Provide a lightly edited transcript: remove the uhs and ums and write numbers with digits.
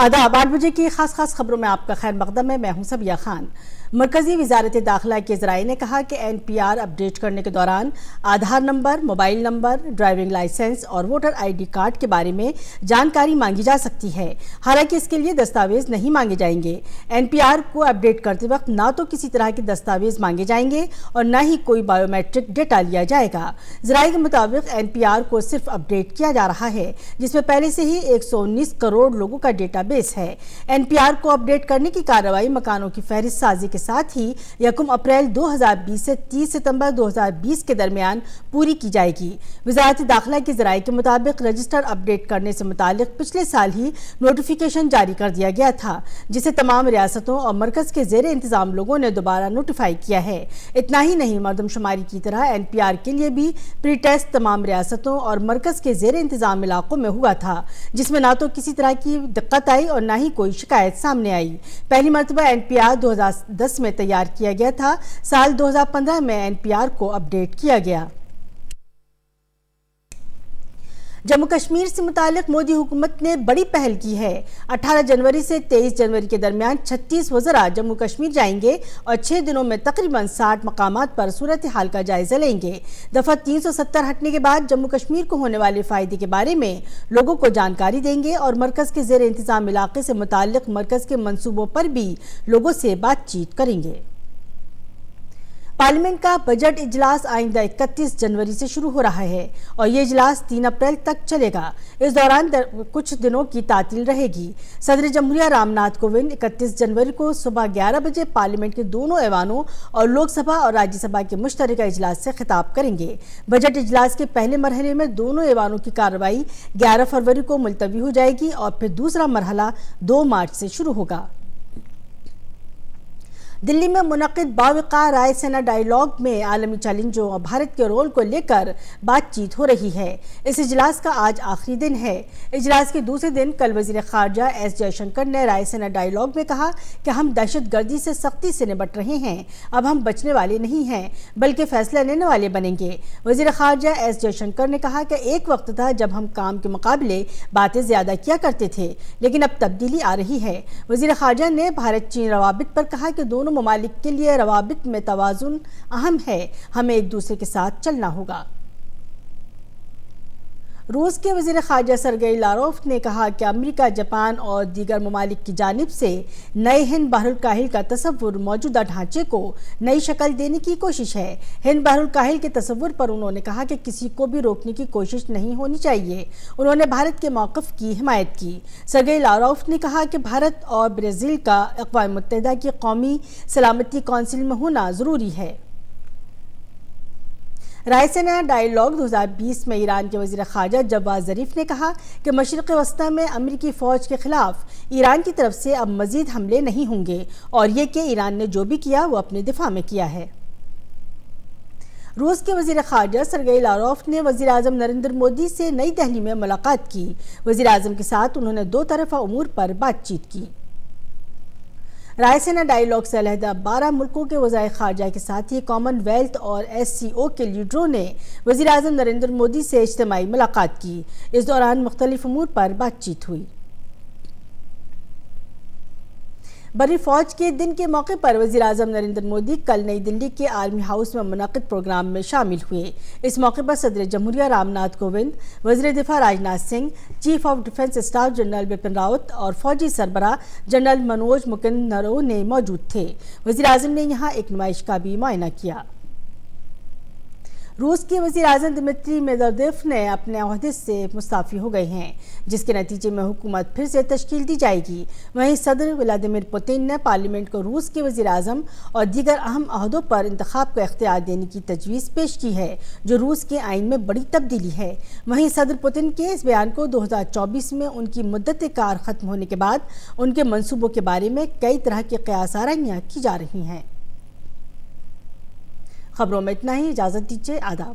آداب 8 بجے کی خاص خبروں میں آپ کا خیر مقدم ہے۔ میں ہوں صبیہ خان۔ مرکزی وزارت داخلہ کے ذرائع نے کہا کہ NPR اپڈیٹ کرنے کے دوران Aadhaar number, mobile number, driving licence اور ووٹر ID کارڈ کے بارے میں جانکاری مانگی جا سکتی ہے، حالانکہ اس کے لیے دستاویز نہیں مانگے جائیں گے۔ NPR کو اپڈیٹ کرتے وقت نہ تو کسی طرح کے دستاویز مانگے جائیں گے اور نہ ہی کوئی بایو میٹرک ڈیٹا لیا جائے گا۔ ذرائع کے مطابق NPR کو صرف اپڈیٹ کیا جا رہا ہے، جس میں پہلے سے ہی 119 کروڑ لوگوں کا ڈیٹا بیس ہے۔ NPR کو اپڈیٹ کرنے کی کارروائی مکانوں کی فہرست سازی کے ساتھ ہی 1 اپریل 2020 سے 30 ستمبر 2020 کے درمیان پوری کی جائے گی۔ وزارت داخلہ کے ذرائع کے مطابق رجسٹر اپڈیٹ کرنے سے متعلق پچھلے سال ہی نوٹیفیکیشن جاری کر دیا گیا تھا، جسے تمام ریاستوں اور مرکز کے زیر انتظام لوگوں نے دوبارہ نوٹیفائی کیا ہے۔ اتنا ہی نہیں، مردم شماری کی طرح NPR کے لیے بھی پری ٹیسٹ تمام ریاستوں اور مرکز کے زیر انتظام علاقوں میں ہوا تھا، جس میں نہ تو کسی طرح کی دقت آئی اور نہ ہی کوئی شکایت سامنے آئی۔ پہلی مرتبہ NPR 2010 میں تیار کیا گیا تھا۔ سال 2015 میں NPR کو اپڈیٹ کیا گیا۔ جموں کشمیر سے متعلق مودی حکومت نے بڑی پہل کی ہے۔ 18 جنوری سے 23 جنوری کے درمیان 36 وزراء جموں کشمیر جائیں گے اور 6 دنوں میں تقریباً 60 مقامات پر صورتحال کا جائزہ لیں گے۔ دفعہ 370 ہٹنے کے بعد جموں کشمیر کو ہونے والے فائدے کے بارے میں لوگوں کو جانکاری دیں گے اور مرکز کے زیر انتظام علاقے سے متعلق مرکز کے منصوبوں پر بھی لوگوں سے بات چیت کریں گے۔ پارلیمنٹ کا بجٹ اجلاس آئندہ 31 جنوری سے شروع ہو رہا ہے اور یہ اجلاس 3 اپریل تک چلے گا۔ اس دوران کچھ دنوں کی تعطیل رہے گی۔ صدر جمہوریہ رام ناتھ کووند 31 جنوری کو صبح 11 بجے پارلیمنٹ کے دونوں ایوانوں اور لوک سبھا اور راجیہ سبھا کے مشترکہ اجلاس سے خطاب کریں گے۔ بجٹ اجلاس کے پہلے مرحلے میں دونوں ایوانوں کی کارروائی 11 فروری کو ملتوی ہو جائے گی اور پھر دوسرا مرحلہ 2 مارچ سے شروع ہوگا۔ دلی میں منعقد باوقار رائے سینا ڈائیلاگ میں عالمی چیلنجوں اور بھارت کے رول کو لے کر بات چیت ہو رہی ہے۔ اس اجلاس کا آج آخری دن ہے۔ اجلاس کے دوسرے دن کل وزیر خارجہ ایس جے شنکر نے رائے سینا ڈائیلاگ میں کہا کہ ہم دہشت گردی سے سختی سے نمٹ رہے ہیں، اب ہم بچنے والے نہیں ہیں بلکہ فیصلہ لینے والے بنیں گے۔ وزیر خارجہ ایس جے شنکر نے کہا کہ ایک وقت تھا جب ہم کام کے مقابلے باتیں زیادہ کیا کرتے تھے، لیکن اب تبدیلی آ رہی ہے۔ وزیر خارجہ نے بھارت چین روابط پر کہا کہ دونوں ممالک کے لیے روابط میں توازن اہم ہے، ہمیں ایک دوسرے کے ساتھ چلنا ہوگا۔ روس کے وزیر خارجہ سرگئی لاروف نے کہا کہ امریکہ، جاپان اور دیگر ممالک کی جانب سے نئے ہند بحر الکاہل کا تصور موجودہ ڈھانچے کو نئی شکل دینے کی کوشش ہے۔ ہند بحر الکاہل کے تصور پر انہوں نے کہا کہ کسی کو بھی روکنے کی کوشش نہیں ہونی چاہیے۔ انہوں نے بھارت کے موقف کی حمایت کی۔ سرگئی لاروف نے کہا کہ بھارت اور برازیل کا اقوام متحدہ کی قومی سلامتی کونسل میں ہونا ضروری ہے۔ رائے سینا ڈائیلاگ 2020 میں ایران کے وزیر خارجہ جواد ظریف نے کہا کہ مشرق وسطی میں امریکی فوج کے خلاف ایران کی طرف سے اب مزید حملے نہیں ہوں گے اور یہ کہ ایران نے جو بھی کیا وہ اپنے دفاع میں کیا ہے۔ روس کے وزیر خارجہ سرگئی لاروف نے وزیر اعظم نریندر مودی سے نئی دہلی میں ملاقات کی۔ وزیر اعظم کے ساتھ انہوں نے 2 طرفہ امور پر بات چیت کی۔ رائے سینا ڈائیلاگ سے علیحدہ 12 ملکوں کے وزرائے خارجہ کے ساتھ ہی کامن ویلتھ اور SCO کے لیڈروں نے وزیر اعظم نریندر مودی سے اجتماعی ملاقات کی۔ اس دوران مختلف امور پر بات چیت ہوئی۔ بری فوج کے دن کے موقع پر وزیر اعظم نریندر مودی کل نئی دلی کے آرمی ہاؤس میں منعقد پروگرام میں شامل ہوئے۔ اس موقع پر صدر جمہوریہ رام ناتھ کووند، وزیر دفاع Rajnath Singh, chief of defence staff general Bipin Rawat اور فوجی سربراہ جنرل منوج مکند نرونے موجود تھے۔ وزیر اعظم نے یہاں ایک نمائش کا بھی معائنہ کیا۔ روس کے وزیر اعظم دمتری میدویدیو نے اپنے عہدے سے مستعفی ہو گئے ہیں، جس کے نتیجے میں حکومت پھر سے تشکیل دی جائے گی۔ وہیں صدر ولادیمیر پوتن نے پارلیمنٹ کو روس کے وزیر اعظم اور دیگر اہم عہدوں پر انتخاب کا اختیار دینے کی تجویز پیش کی ہے، جو روس کے آئین میں بڑی تبدیلی ہے۔ وہیں صدر پوتن کے اس بیان کو 2024 میں ان کی مدت کار ختم ہونے کے بعد ان کے منصوبوں کے بارے میں کئی طرح کی قیاس آرائیاں کی جا رہی ہیں۔ خبروں میں اتنا ہی، اجازت دیجیے، آداب۔